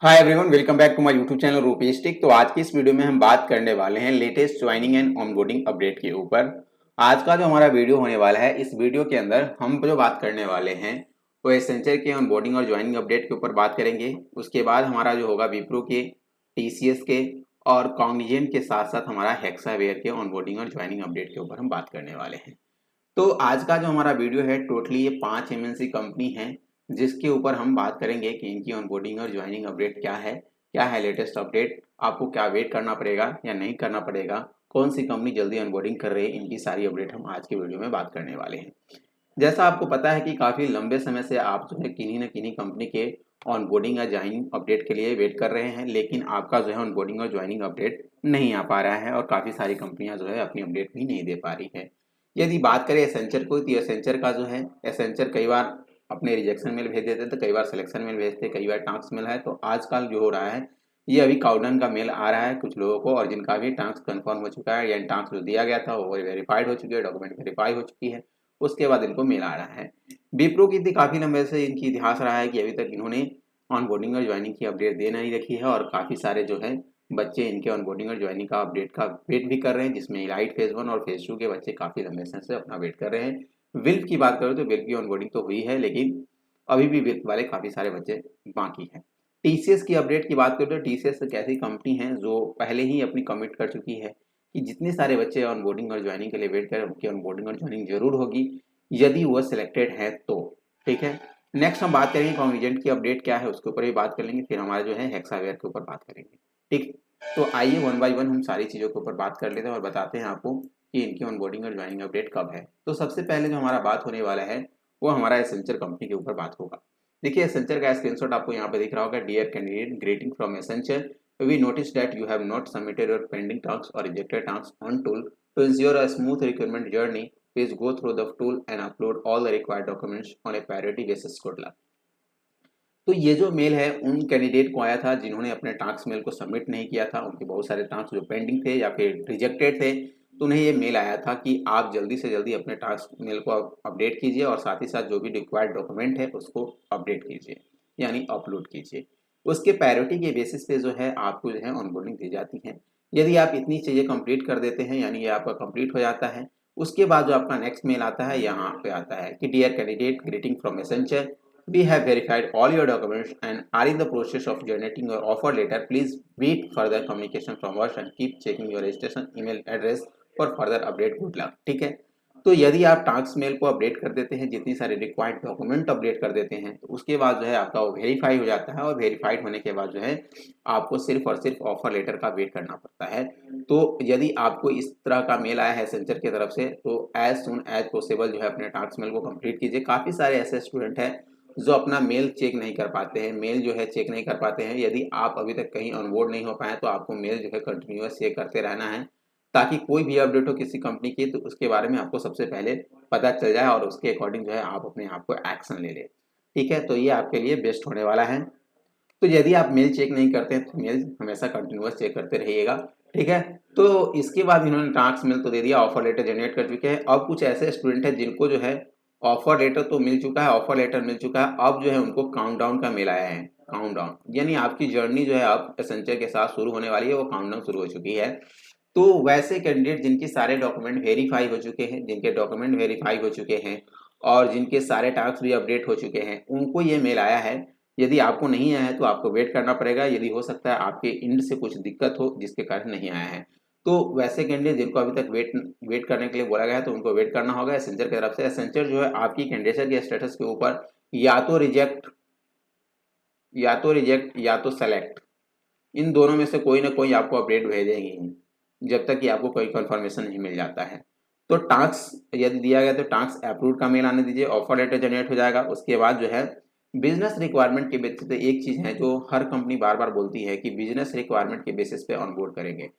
Hi everyone, welcome back to my YouTube channel Rupesh tech. तो आज की इस वीडियो में हम बात करने वाले हैं latest joining and onboarding update के ऊपर। आज का जो हमारा वीडियो होने वाला है, इस वीडियो के अंदर हम जो बात करने वाले हैं वो एसेंचर के ऑनबोर्डिंग और ज्वाइनिंग अपडेट के ऊपर बात करेंगे। उसके बाद हमारा जो होगा विप्रो के, टीसीएस के और कॉग्निजेंट के साथ साथ हमारा हेक्सावेयर के ऑनबोर्डिंग और ज्वाइनिंग अपडेट के ऊपर हम बात करने वाले हैं। तो आज का जो हमारा वीडियो है, टोटली ये 5 एमएनसी कंपनी है जिसके ऊपर हम बात करेंगे कि इनकी ऑनबोर्डिंग और ज्वाइनिंग अपडेट क्या है लेटेस्ट अपडेट, आपको क्या वेट करना पड़ेगा या नहीं करना पड़ेगा, कौन सी कंपनी जल्दी ऑनबोर्डिंग कर रही है, इनकी सारी अपडेट हम आज के वीडियो में बात करने वाले हैं। जैसा आपको पता है कि काफ़ी लंबे समय से आप जो है किन्हीं न किन्हीं कंपनी के ऑनबोर्डिंग या ज्वाइनिंग अपडेट के लिए वेट कर रहे हैं, लेकिन आपका जो है ऑनबोर्डिंग और ज्वाइनिंग अपडेट नहीं आ पा रहा है और काफ़ी सारी कंपनियां जो है अपनी अपडेट भी नहीं दे पा रही है। यदि बात करें एसेंचर को, तो एसेंचर का जो है, एसेंचर कई बार अपने रिजेक्शन मेल भेज देते थे, कई बार सिलेक्शन मेल भेजते, कई बार टास्क मेल है। तो आजकल जो हो रहा है, ये अभी काउंटडाउन का मेल आ रहा है कुछ लोगों को, और जिनका भी टास्क कंफर्म हो चुका है या टास्क जो दिया गया था वो वेरीफाइड हो चुकी है, डॉक्यूमेंट वेरीफाई हो चुकी है, उसके बाद इनको मेल आ रहा है। विप्रो की काफ़ी लंबे से इनकी इतिहास रहा है कि अभी तक इन्होंने ऑनबोर्डिंग और ज्वाइनिंग की अपडेट दे नहीं रखी है, और काफ़ी सारे जो है बच्चे इनके ऑनबोर्डिंग और ज्वाइनिंग का अपडेट का वेट भी कर रहे हैं, जिसमें इलाइट फेज 1 और फेज 2 के बच्चे काफ़ी लंबे समय से अपना वेट कर रहे हैं। विल्प की बात करें तो विल्प की ऑनबोर्डिंग तो हुई है, लेकिन अभी भी विल्प वाले काफ़ी सारे बच्चे बाकी हैं। टीसीएस की अपडेट की बात करें तो टीसीएस एक ऐसी कंपनी है जो पहले ही अपनी कमिट कर चुकी है कि जितने सारे बच्चे ऑनबोर्डिंग और ज्वाइनिंग के लिए वेट करें, उनकी ऑनबोर्डिंग और ज्वाइनिंग जरूर होगी यदि वह सिलेक्टेड है तो। ठीक है, नेक्स्ट हम बात करेंगे कॉग्निजेंट की अपडेट क्या है, उसके ऊपर भी बात कर लेंगे, फिर हमारा जो है हेक्सावेयर के ऊपर बात करेंगे। ठीक, तो आइए वन बाय वन हम सारी चीज़ों के ऊपर बात कर लेते हैं और बताते हैं आपको कि इनकी ऑनबोर्डिंग और ज्वाइनिंग अपडेट कब है। तो सबसे पहले जो हमारा बात होने वाला है वो हमारा एसेंचर कंपनी के ऊपर बात होगा। देखिए, एसेंचर का स्क्रीनशॉट आपको यहाँ पे दिख रहा होगा। Dear candidate, greeting from Accenture, we notice that you have not submitted your pending task और rejected task on tool to ensure a smooth recruitment journey. Please go through the tool and upload all the required documents on a priority basis। Good luck। तो ये जो mail है उन candidate को आया था जिन्होंने अपने टास्क मेल को सबमिट नहीं किया था, उनके बहुत सारे टास्क जो पेंडिंग थे या फिर रिजेक्टेड थे, तो उन्हें ये मेल आया था कि आप जल्दी से जल्दी अपने टास्क मेल को अपडेट कीजिए और साथ ही साथ जो भी रिक्वायर्ड डॉक्यूमेंट है उसको अपडेट कीजिए, यानी अपलोड कीजिए। उसके प्रायोरिटी के बेसिस पे जो है आपको जो है ऑनबोर्डिंग दी जाती है। यदि आप इतनी चीज़ें कंप्लीट कर देते हैं, यानी ये आपका कंप्लीट हो जाता है, उसके बाद जो आपका नेक्स्ट मेल आता है यहाँ पे आता है कि dear candidate, greeting from Accenture, we have verified all your documents and are in the process of generating your offer letter. Please wait further communication from us and keep checking your registration email address for further update। Good luck। ठीक है, तो यदि आप task mail को update कर देते हैं, जितनी सारे रिक्वायर्ड डॉक्यूमेंट अपडेट कर देते हैं, तो उसके बाद जो है आपका वो वेरीफाई हो जाता है, और वेरीफाइड होने के बाद जो है आपको सिर्फ और सिर्फ ऑफर लेटर का वेट करना पड़ता है। तो यदि आपको इस तरह का मेल आया है सेंचर की तरफ से, तो एज सुन एज पॉसिबल जो है अपने टास्क मेल को कंप्लीट कीजिए। काफ़ी सारे ऐसे स्टूडेंट हैं जो अपना मेल चेक नहीं कर पाते हैं, मेल जो है चेक नहीं कर पाते हैं। यदि आप अभी तक कहीं ऑनबोर्ड नहीं हो पाए तो आपको मेल जो है कंटिन्यूअस चेक करते रहना है, ताकि कोई भी अपडेट हो किसी कंपनी की तो उसके बारे में आपको सबसे पहले पता चल जाए और उसके अकॉर्डिंग जो है आप अपने आप को एक्शन ले लें। ठीक है, तो ये आपके लिए बेस्ट होने वाला है। तो यदि आप मेल चेक नहीं करते हैं तो मेल हमेशा कंटिन्यूअस चेक करते रहिएगा। ठीक है, तो इसके बाद इन्होंने टास्क मेल तो दे दिया, ऑफर लेटर जनरेट कर चुके हैं। अब कुछ ऐसे स्टूडेंट हैं जिनको जो है ऑफर लेटर तो मिल चुका है, ऑफर लेटर मिल चुका है, अब जो है उनको काउंटडाउन का मेल आया है। काउंटडाउन यानी आपकी जर्नी जो है अब एसेंचर के साथ शुरू होने वाली है, वो काउंटडाउन शुरू हो चुकी है। तो वैसे कैंडिडेट जिनके सारे डॉक्यूमेंट वेरीफाई हो चुके हैं, जिनके डॉक्यूमेंट वेरीफाई हो चुके हैं और जिनके सारे टास्क भी अपडेट हो चुके हैं, उनको ये मेल आया है। यदि आपको नहीं आया है तो आपको वेट करना पड़ेगा, यदि हो सकता है आपके एंड से कुछ दिक्कत हो जिसके कारण नहीं आया है। तो वैसे कैंडिडेट जिनको अभी तक वेट करने के लिए बोला गया है तो उनको वेट करना होगा एसेंचर की तरफ से। एसेंचर जो है आपकी कैंडिडेट के स्टेटस के ऊपर या तो रिजेक्ट या तो सेलेक्ट, इन दोनों में से कोई ना कोई आपको अपडेट भेजेंगे ही, जब तक कि आपको कोई कंफर्मेशन नहीं मिल जाता है। तो टास्क यदि दिया गया तो टास्क अप्रूव का मेल आने दीजिए, ऑफर लेटर जनरेट हो जाएगा। उसके बाद जो है बिजनेस रिक्वायरमेंट के बेसिस पे, एक चीज़ है जो हर कंपनी बार बार बोलती है कि बिजनेस रिक्वायरमेंट के बेसिस पे ऑनबोर्ड करेंगे।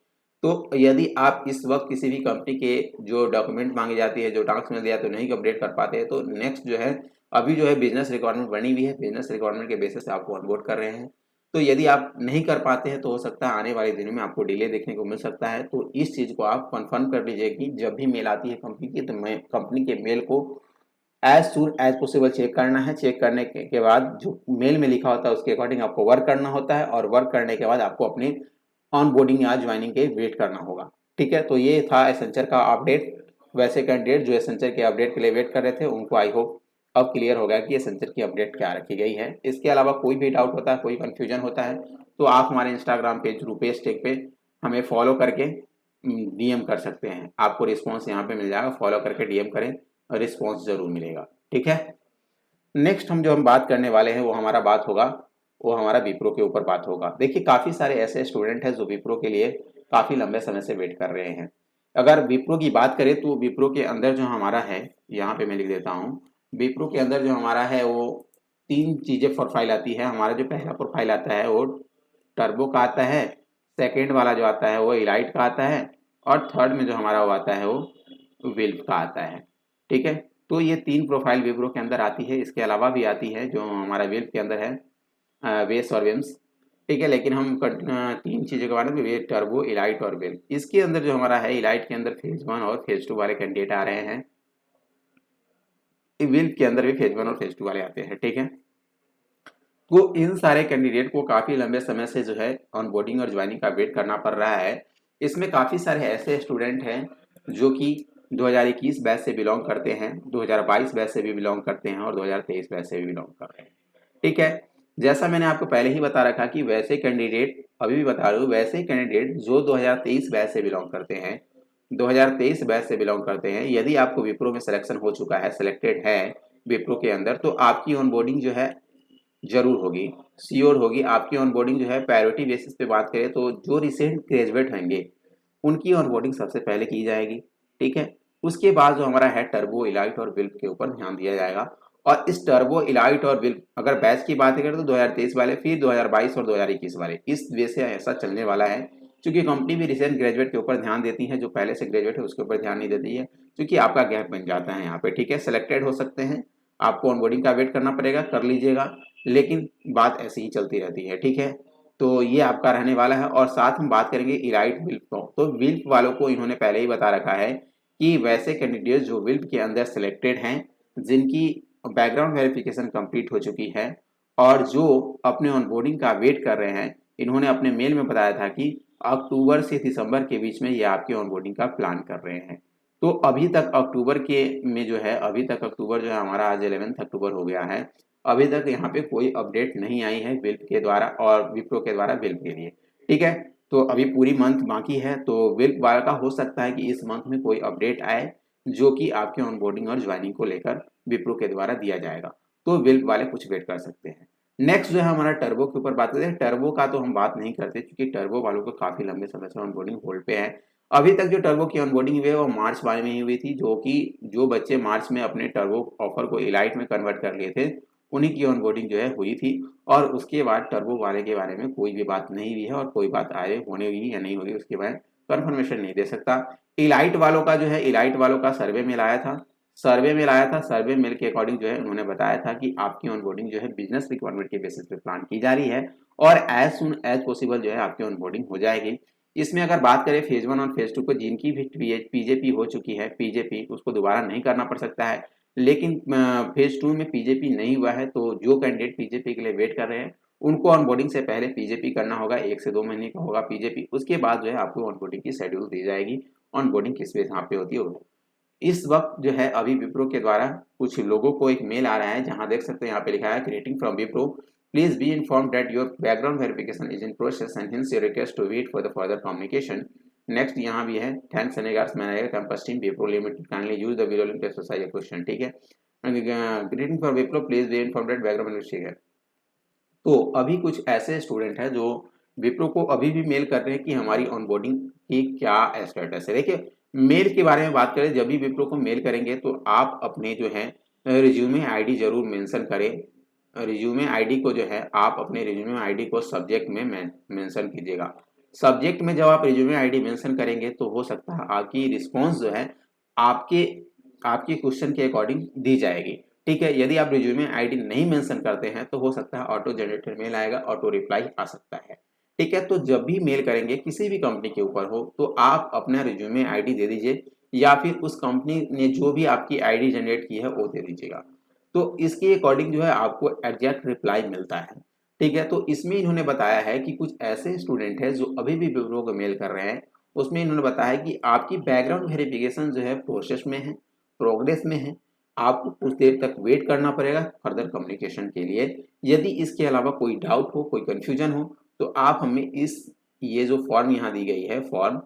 तो यदि आप इस वक्त किसी भी कंपनी के जो डॉक्यूमेंट मांगी जाती है, जो टास्क मिल दिया तो नहीं अपडेट कर पाते हैं, तो नेक्स्ट जो है अभी जो है बिजनेस रिक्वायरमेंट बनी हुई है, बिजनेस रिक्वायरमेंट के बेसिस से आपको ऑनबोर्ड कर रहे हैं। तो यदि आप नहीं कर पाते हैं तो हो सकता है आने वाले दिनों में आपको डिले देखने को मिल सकता है। तो इस चीज़ को आप कंफर्म कर लीजिए कि जब भी मेल आती है कंपनी की, तो मैं कंपनी के मेल को as soon as possible check करना है। चेक करने के बाद जो मेल में लिखा होता है उसके अकॉर्डिंग आपको वर्क करना होता है, और वर्क करने के बाद आपको अपनी ऑन बोर्डिंग या ज्वाइनिंग के वेट करना होगा। ठीक है, तो ये था एसेंचर का अपडेट। वैसे कैंडिडेट जो एसेंचर के अपडेट के लिए वेट कर रहे थे उनको आई होप अब क्लियर हो गया कि एसेंचर की अपडेट क्या रखी गई है। इसके अलावा कोई भी डाउट होता है, कोई कंफ्यूजन होता है, तो आप हमारे इंस्टाग्राम पेज रूपेश टेक पे हमें फॉलो करके डीएम कर सकते हैं। आपको रिस्पॉन्स यहाँ पे मिल जाएगा, फॉलो करके डीएम करें और रिस्पॉन्स जरूर मिलेगा। ठीक है, नेक्स्ट हम बात करने वाले हैं वो हमारा विप्रो के ऊपर बात होगा। देखिए काफ़ी सारे ऐसे स्टूडेंट हैं जो विप्रो के लिए काफ़ी लंबे समय से वेट कर रहे हैं। अगर विप्रो की बात करें तो विप्रो के अंदर जो हमारा है, यहाँ पे मैं लिख देता हूँ, विप्रो के अंदर जो हमारा है वो 3 चीज़ें प्रोफाइल आती है। हमारा जो पहला प्रोफाइल आता है वो टर्बो का आता है, सेकेंड वाला जो आता है वो इलाइट का आता है, और थर्ड में जो हमारा वो आता है वो विल्फ का आता है। ठीक है, तो ये 3 प्रोफाइल विप्रो के अंदर आती है। इसके अलावा भी आती है जो हमारा विल्फ के अंदर है, वेस और विम्स। ठीक है, लेकिन हम 3 चीज़ों के बारे में, वे टर्बो, इलाइट और विल्फ। इसके अंदर जो हमारा है इलाइट के अंदर फेज 1 और फेज 2 वाले कैंडिडेट आ रहे हैं, विल्फ के अंदर भी फेज 1 और फेज 2 वाले आते हैं। ठीक है, तो इन सारे कैंडिडेट को काफ़ी लंबे समय से जो है ऑनबोर्डिंग और ज्वाइनिंग का वेट करना पड़ रहा है। इसमें काफ़ी सारे ऐसे स्टूडेंट हैं जो कि 2021 बैच से बिलोंग करते हैं, 2022 बैच से भी बिलोंग करते हैं और 2023 बैच से भी बिलोंग कर रहे हैं। ठीक है, जैसा मैंने आपको पहले ही बता रखा कि वैसे कैंडिडेट, अभी भी बता रहा हूँ, वैसे कैंडिडेट जो 2023 बैच से बिलोंग करते हैं, 2023 बैच से बिलोंग करते हैं, यदि आपको विप्रो में सिलेक्शन हो चुका है, सिलेक्टेड है विप्रो के अंदर, तो आपकी ऑनबोर्डिंग जो है जरूर होगी, श्योर होगी। आपकी ऑनबोर्डिंग जो है प्रायोरिटी बेसिस पे बात करें तो जो रिसेंट ग्रेजुएट होंगे उनकी ऑनबोर्डिंग सबसे पहले की जाएगी। ठीक है, उसके बाद जो हमारा है टर्बो, इलाइट और विल्फ के ऊपर ध्यान दिया जाएगा। और इस टर्बो, इलाइट और विल्फ अगर बैच की बात करें तो 2023 वाले, फिर 2022 और 2021 वाले, इस वे से ऐसा चलने वाला है। क्योंकि कंपनी भी रिसेंट ग्रेजुएट के ऊपर ध्यान देती है, जो पहले से ग्रेजुएट है उसके ऊपर ध्यान नहीं देती है, क्योंकि आपका गैप बन जाता है यहाँ पे। ठीक है, सिलेक्टेड हो सकते हैं, आपको ऑनबोर्डिंग का वेट करना पड़ेगा, कर लीजिएगा, लेकिन बात ऐसी ही चलती रहती है। ठीक है, तो ये आपका रहने वाला है। और साथ हम बात करेंगे इलाइट विल्फ को, तो विल्फ वालों को इन्होंने पहले ही बता रखा है कि वैसे कैंडिडेट जो विल्फ के अंदर सिलेक्टेड हैं, जिनकी बैकग्राउंड वेरिफिकेशन कंप्लीट हो चुकी है और जो अपने ऑनबोर्डिंग का वेट कर रहे हैं, इन्होंने अपने मेल में बताया था कि अक्टूबर से दिसंबर के बीच में ये आपकी ऑनबोर्डिंग का प्लान कर रहे हैं। तो अभी तक अक्टूबर के में जो है, अभी तक अक्टूबर जो है हमारा आज 11 अक्टूबर हो गया है, अभी तक यहाँ पे कोई अपडेट नहीं आई है विल्फ के द्वारा और विप्रो के द्वारा विल्फ के लिए। ठीक है, तो अभी पूरी मंथ बाकी है, तो विल्फ वाला का हो सकता है कि इस मंथ में कोई अपडेट आए जो कि आपके ऑनबोर्डिंग और ज्वाइनिंग को लेकर विप्रो के द्वारा दिया जाएगा, तो विल्फ वाले कुछ वेट कर सकते हैं। नेक्स्ट जो है हमारा टर्बो के ऊपर बात करते हैं। टर्बो का तो हम बात नहीं करते क्योंकि टर्बो वालों को काफी लंबे समय से ऑनबोर्डिंग होल्ड पे है। अभी तक जो टर्बो की ऑनबोर्डिंग हुई है वो मार्च वाले में ही हुई थी, जो कि जो बच्चे मार्च में अपने टर्बो ऑफर को इलाइट में कन्वर्ट कर लिए थे उन्हीं की ऑनबोर्डिंग जो है हुई थी। और उसके बाद टर्बो वाले के बारे में कोई भी बात नहीं हुई है, और कोई बात आगे होने हुई या नहीं होगी उसके बारे में कंफर्मेशन नहीं दे सकता। इलाइट वालों का जो है, इलाइट वालों का सर्वे में लाया था, सर्वे मेल के अकॉर्डिंग जो है उन्होंने बताया था कि आपकी ऑनबोर्डिंग जो है बिजनेस रिक्वायरमेंट के बेसिस पे प्लान की जा रही है और एज सुन एज पॉसिबल जो है आपकी ऑनबोर्डिंग हो जाएगी। इसमें अगर बात करें फेज 1 और फेज 2 को, जिनकी भी पीजेपी हो चुकी है, पीजेपी उसको दोबारा नहीं करना पड़ सकता है, लेकिन फेज 2 में पीजेपी नहीं हुआ है तो जो कैंडिडेट पीजेपी के लिए वेट कर रहे हैं उनको ऑनबोर्डिंग से पहले पीजेपी करना होगा, 1 से 2 महीने का होगा पीजेपी। उसके बाद जो है आपको ऑनबोर्डिंग की शेड्यूल दी जाएगी, ऑनबोर्डिंग किस बेस पे होती है। इस वक्त जो है अभी विप्रो के द्वारा कुछ लोगों को एक मेल आ रहा है, जहां देख सकते हैं यहाँ पे लिखा है greeting from Wipro, please be inform that your background verification is in process and hence your request to wait for the further communication. Next यहाँ भी है, thanks and regards manager campus team Wipro limited, kindly use the below link to exercise your question. ठीक है, greeting for Wipro, please be inform that background verification. तो अभी कुछ ऐसे student हैं जो विप्रो को अभी भी मेल कर रहे हैं कि हमारी ऑनबोर्डिंग की क्या स्टेटस है। देखिए मेल के बारे में बात करें, जब भी विप्रो को मेल करेंगे तो आप अपने जो है रिज्यूमे आईडी जरूर मेंशन करें। रिज्यूमे आईडी को जो है आप अपने रिज्यूमे आईडी को सब्जेक्ट में मेंशन कीजिएगा। सब्जेक्ट में जब आप रिज्यूमे आईडी मेंशन करेंगे तो हो सकता है आपकी रिस्पॉन्स जो है आपके आपके क्वेश्चन के अकॉर्डिंग दी जाएगी। ठीक है, यदि आप रिज्यूमे आईडी नहीं मेंशन करते हैं तो हो सकता है ऑटो जनरेटेड मेल आएगा, ऑटो रिप्लाई आ सकता है। ठीक है, तो जब भी मेल करेंगे किसी भी कंपनी के ऊपर हो तो आप अपना रिज्यूमे आईडी दे दीजिए, या फिर उस कंपनी ने जो भी आपकी आईडी जनरेट की है वो दे दीजिएगा। तो इसके अकॉर्डिंग जो है आपको एग्जैक्ट रिप्लाई मिलता है। ठीक है, तो इसमें इन्होंने बताया है कि कुछ ऐसे स्टूडेंट हैं जो अभी भी विप्रो को मेल कर रहे हैं, उसमें इन्होंने बताया कि आपकी बैकग्राउंड वेरिफिकेशन जो है प्रोसेस में है, प्रोग्रेस में है, आपको कुछ देर तक वेट करना पड़ेगा फर्दर कम्युनिकेशन के लिए। यदि इसके अलावा कोई डाउट हो, कोई कन्फ्यूजन हो, तो आप हमें ये जो फॉर्म यहाँ दी गई है फॉर्म,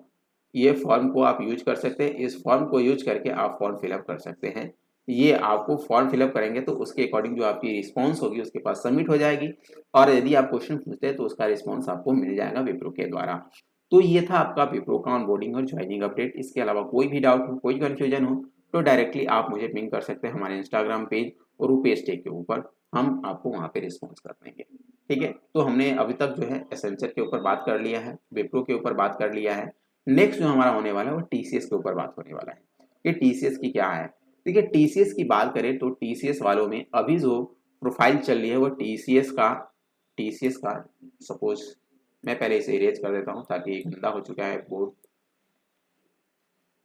ये फॉर्म को आप यूज कर सकते हैं। इस फॉर्म को यूज करके आप फॉर्म फिलअप कर सकते हैं। ये आपको फॉर्म फिलअप करेंगे तो उसके अकॉर्डिंग जो आपकी रिस्पॉन्स होगी उसके पास सबमिट हो जाएगी, और यदि आप क्वेश्चन पूछते हैं तो उसका रिस्पॉन्स आपको मिल जाएगा विप्रो के द्वारा। तो ये था आपका विप्रो का ऑनबोर्डिंग और ज्वाइनिंग अपडेट। इसके अलावा कोई भी डाउट हो, कोई कन्फ्यूजन हो, तो डायरेक्टली आप मुझे पिंग कर सकते हैं हमारे इंस्टाग्राम पेज और रूपेश टेक के ऊपर, हम आपको वहाँ पे रिस्पॉन्स कर देंगे। ठीक है, तो हमने अभी तक जो है एसेंचर के ऊपर बात कर लिया है, विप्रो के ऊपर बात कर लिया है। नेक्स्ट जो हमारा होने वाला है वो टीसीएस के ऊपर बात होने वाला है कि टीसीएस की क्या है। देखिए, टीसीएस की बात करें तो टीसीएस वालों में अभी जो प्रोफाइल चल रही है वो टीसीएस का सपोज मैं पहले इसे इरेज कर देता हूँ ताकि गंदा हो चुका है बोर्ड,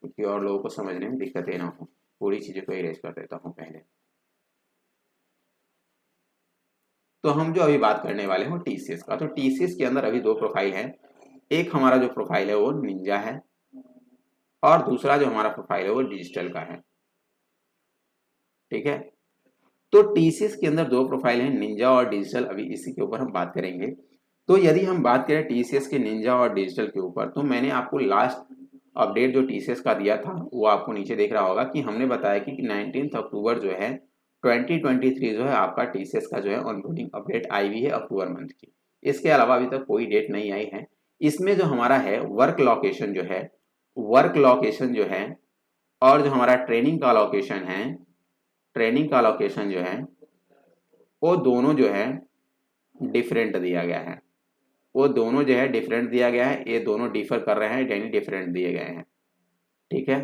क्योंकि और लोगों को समझने में दिक्कतें ना हो। पूरी चीज़ों को इरेज कर देता हूँ पहले। तो हम जो अभी बात करने वाले हैं वो टीसीएस का। तो टीसीएस के अंदर अभी दो प्रोफाइल है। एक हमारा जो प्रोफाइल है वो निंजा है, और दूसरा जो हमारा प्रोफाइल है वो डिजिटल का है। ठीक है, तो टीसीएस के अंदर दो प्रोफाइल हैं, निंजा और डिजिटल। अभी इसी के ऊपर हम बात करेंगे। तो यदि हम बात करें टीसीएस के निंजा और डिजिटल के ऊपर, तो मैंने आपको लास्ट अपडेट जो टीसीएस का दिया था वो आपको नीचे देख रहा होगा कि हमने बताया कि 19 अक्टूबर जो है 2023 जो है आपका टीसीएस का जो है ऑनबोर्डिंग अपडेट आई हुई है अक्टूबर मंथ की। इसके अलावा अभी तक कोई डेट नहीं आई है। इसमें जो हमारा है वर्क लोकेशन जो है और जो हमारा ट्रेनिंग का लोकेशन जो है वो दोनों जो है डिफरेंट दिया गया है। ये दोनों डिफर कर रहे हैं, यानी डिफरेंट दिए गए हैं। ठीक है,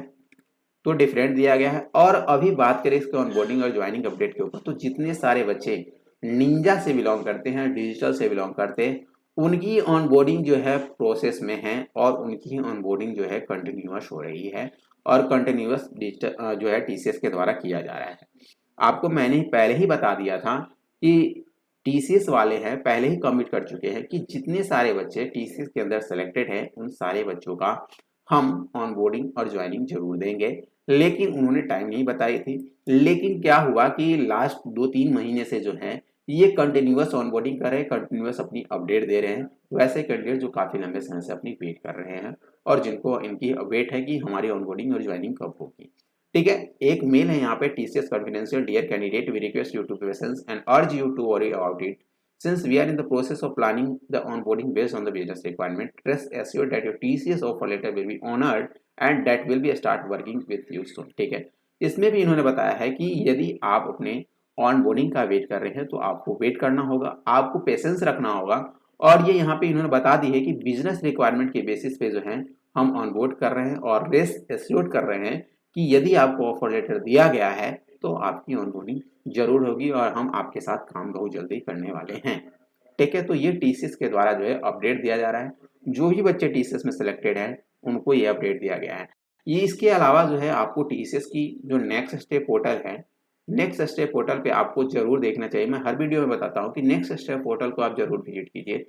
तो डिफरेंट दिया गया है। और अभी बात करें इसके ऑनबोर्डिंग और ज्वाइनिंग अपडेट के ऊपर, तो जितने सारे बच्चे निंजा से बिलोंग करते हैं, डिजिटल से बिलोंग करते हैं, उनकी ऑनबोर्डिंग जो है प्रोसेस में है, और उनकी ऑनबोर्डिंग जो है कंटिन्यूअस हो रही है, और कंटिन्यूअस डिजिटल जो है टीसीएस के द्वारा किया जा रहा है। आपको मैंने पहले ही बता दिया था कि टीसीएस वाले हैं पहले ही कमिट कर चुके हैं कि जितने सारे बच्चे टीसीएस के अंदर सेलेक्टेड हैं उन सारे बच्चों का हम ऑनबोर्डिंग और ज्वाइनिंग जरूर देंगे। लेकिन उन्होंने टाइम नहीं बताई थी। लेकिन क्या हुआ कि लास्ट 2-3 महीने से जो है ये कंटिन्यूअस ऑनबोर्डिंग कर रहे हैं, कंटिन्यूअस अपनी अपडेट दे रहे हैं। वैसे कैंडिडेट जो काफी लंबे समय से अपनी वेट कर रहे हैं और जिनको इनकी वेट है कि हमारी ऑनबोर्डिंग और ज्वाइनिंग कब होगी। ठीक है, एक मेल है यहाँ पे, TCS confidential dear candidate, we request you to patience and urge you to worry about it since we are in the process of planning the onboarding based on the business requirement. Rest assured that your TCS offer letter will be honored and that will be start working with you soon. ठीक है, इसमें भी इन्होंने बताया है कि यदि आप अपने ऑनबोर्डिंग का वेट कर रहे हैं तो आपको वेट करना होगा, आपको पेशेंस रखना होगा। और ये यहाँ पे इन्होंने बता दी है कि बिजनेस रिक्वायरमेंट के बेसिस पे जो है हम ऑनबोर्ड कर रहे हैं, और रेस्ट एश्योर्ड कर रहे हैं कि यदि आपको ऑफर लेटर दिया गया है तो आपकी ऑनबोर्डिंग जरूर होगी, और हम आपके साथ काम बहुत जल्दी करने वाले हैं। ठीक है, तो ये टीसीएस के द्वारा जो है अपडेट दिया जा रहा है। जो भी बच्चे टीसीएस में सिलेक्टेड हैं उनको ये अपडेट दिया गया है। ये इसके अलावा जो है आपको टीसीएस की जो नेक्स्ट स्टेप पोर्टल है, नेक्स्ट स्टेप पोर्टल पे आपको जरूर देखना चाहिए। मैं हर वीडियो में बताता हूँ कि नेक्स्ट स्टेप पोर्टल को आप जरूर विजिट कीजिए।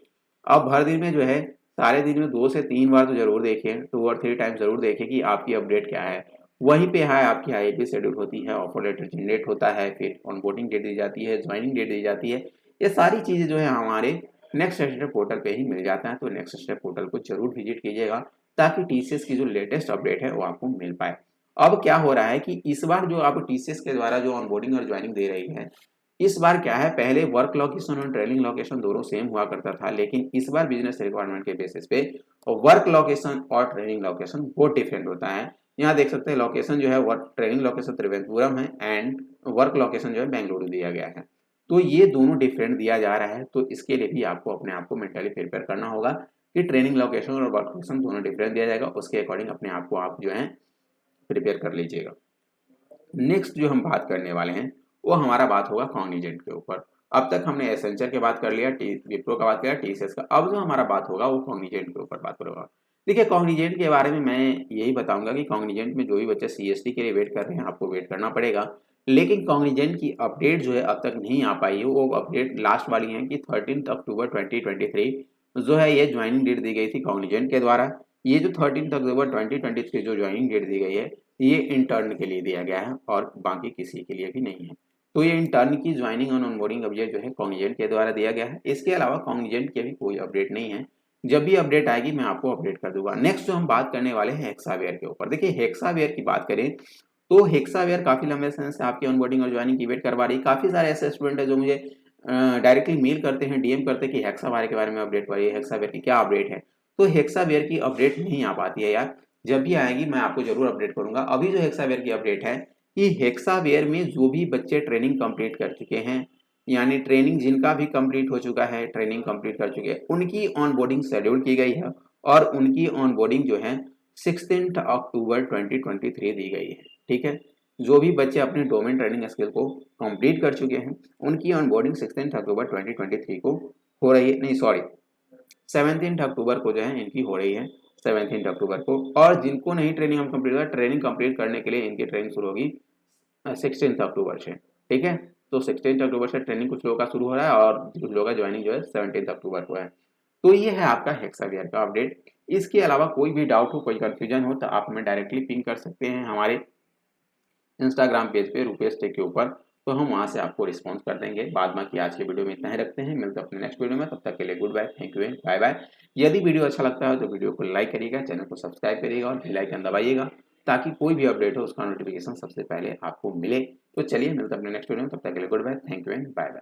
अब हर दिन में जो है सारे दिन में 2 से 3 बार तो जरूर देखें, 2 और 3 टाइम जरूर देखें कि आपकी अपडेट क्या है। वहीं पे है आपकी आईपी शेड्यूल होती है, ऑफर लेटर जनरेट होता है, फिर ऑनबोर्डिंग डेट दी जाती है, ज्वाइनिंग डेट दी जाती है। ये सारी चीज़ें जो है हमारे नेक्स्ट स्टेप पोर्टल पे ही मिल जाता है। तो नेक्स्ट स्टेप पोर्टल को जरूर विजिट कीजिएगा ताकि टीसीएस की जो लेटेस्ट अपडेट है वो आपको मिल पाए। अब क्या हो रहा है कि इस बार जो आप टीसीएस के द्वारा जो ऑनबोर्डिंग और ज्वाइनिंग दे रही है, इस बार क्या है, पहले वर्क लोकेशन और ट्रेनिंग लोकेशन दोनों सेम हुआ करता था, लेकिन इस बार बिजनेस रिक्वायरमेंट के बेसिस पे वर्क लोकेशन और ट्रेनिंग लोकेशन बहुत डिफरेंट होता है। यहाँ देख सकते हैं लोकेशन जो है वर्क ट्रेनिंग लोकेशन त्रिवेंद्रपुरम है एंड वर्क लोकेशन जो है बेंगलुरु दिया गया है। तो ये दोनों डिफरेंट दिया जा रहा है, तो इसके लिए भी आपको अपने आप को मेंटली प्रिपेयर करना होगा कि ट्रेनिंग लोकेशन और वर्क लोकेशन दोनों डिफरेंट दिया जाएगा। उसके अकॉर्डिंग अपने आप को आप जो है प्रिपेयर कर लीजिएगा। नेक्स्ट जो हम बात करने वाले हैं वो हमारा बात होगा कॉग्निजेंट के ऊपर। अब तक हमने एसेंचर की बात कर लिया, विप्रो का बात किया, टीसीएस का। अब जो हमारा बात होगा वो कॉग्निजेंट के ऊपर बात होगा। देखिए कॉग्निजेंट के बारे में मैं यही बताऊंगा कि कॉग्निजेंट में जो भी बच्चे सीएसटी के लिए वेट कर रहे हैं आपको वेट करना पड़ेगा, लेकिन कॉग्निजेंट की अपडेट जो है अब तक नहीं आ पाई है। वो अपडेट लास्ट वाली है कि 13 अक्टूबर 2023 जो है ये ज्वाइनिंग डेट दी गई थी कॉग्निजेंट के द्वारा। ये जो 13 अक्टूबर 2023 जो ज्वाइनिंग डेट दी गई है ये इंटर्न के लिए दिया गया है और बाकी किसी के लिए भी नहीं है। तो ये इंटर्न की ज्वाइनिंग और ऑनबोर्डिंग अपडेट जो है कॉग्निजेंट के द्वारा दिया गया है। इसके अलावा कॉग्निजेंट की अभी कोई अपडेट नहीं है। जब भी अपडेट आएगी मैं आपको अपडेट कर दूंगा। नेक्स्ट जो हम बात करने वाले हैं हेक्सावेयर के ऊपर। देखिए हेक्सावेयर की बात करें तो हेक्सावेयर काफी लंबे समय से आपकी ऑनबोर्डिंग और ज्वाइनिंग की वेट करवा रही है। काफी सारे ऐसे स्टूडेंट है जो मुझे डायरेक्टली मेल करते हैं, डीएम करते हैं कि हेक्सावेयर के बारे में अपडेट करिए, हेक्सावेयर की क्या अपडेट है। तो हेक्सावेयर की अपडेट नहीं आ पाती है यार, जब भी आएगी मैं आपको जरूर अपडेट करूंगा। अभी जो हेक्सावेयर की अपडेट है कि हेक्सावेयर में जो भी बच्चे ट्रेनिंग कंप्लीट कर चुके हैं, यानी ट्रेनिंग जिनका भी कंप्लीट हो चुका है, ट्रेनिंग कंप्लीट कर चुके हैं, उनकी ऑनबोर्डिंग शेड्यूल की गई है और उनकी ऑनबोर्डिंग जो है 16 अक्टूबर 2023 दी गई है। ठीक है, जो भी बच्चे अपने डोमेन ट्रेनिंग स्किल को कंप्लीट कर चुके हैं उनकी ऑनबोर्डिंग 16 अक्टूबर 2023 को हो रही है, नहीं सॉरी 17 अक्टूबर को जो है इनकी हो रही है, 17 अक्टूबर को। और जिनको नहीं ट्रेनिंग हम कंप्लीट ट्रेनिंग कंप्लीट करने के लिए इनकी ट्रेनिंग शुरू होगी 16 अक्टूबर से। ठीक है, तो 16 अक्टूबर से ट्रेनिंग कुछ लोगों का शुरू हो रहा है और कुछ लोगों का ज्वाइनिंग जो है 17 अक्टूबर को है। तो ये है आपका हेक्सावेयर का अपडेट। इसके अलावा कोई भी डाउट हो, कोई कंफ्यूजन हो तो आप हमें डायरेक्टली पिंग कर सकते हैं हमारे इंस्टाग्राम पेज पे रुपेश टेक के ऊपर, तो हम वहाँ से आपको रिस्पॉन्स कर देंगे। बाद बाकी आज के वीडियो में इतना ही रखते हैं, मिलते हैं अपने नेक्स्ट वीडियो में। तब तक के लिए good bye, thank you and bye bye. यदि वीडियो अच्छा लगता है तो वीडियो को लाइक करिएगा, चैनल को सब्सक्राइब करिएगा और बेल आइकन दबाइएगा ताकि कोई भी अपडेट हो उसका नोटिफिकेशन सबसे पहले आपको मिले। तो चलिए मिलते हैं अपने नेक्स्ट वीडियो में, तब तक के लिए good bye, thank you and bye bye.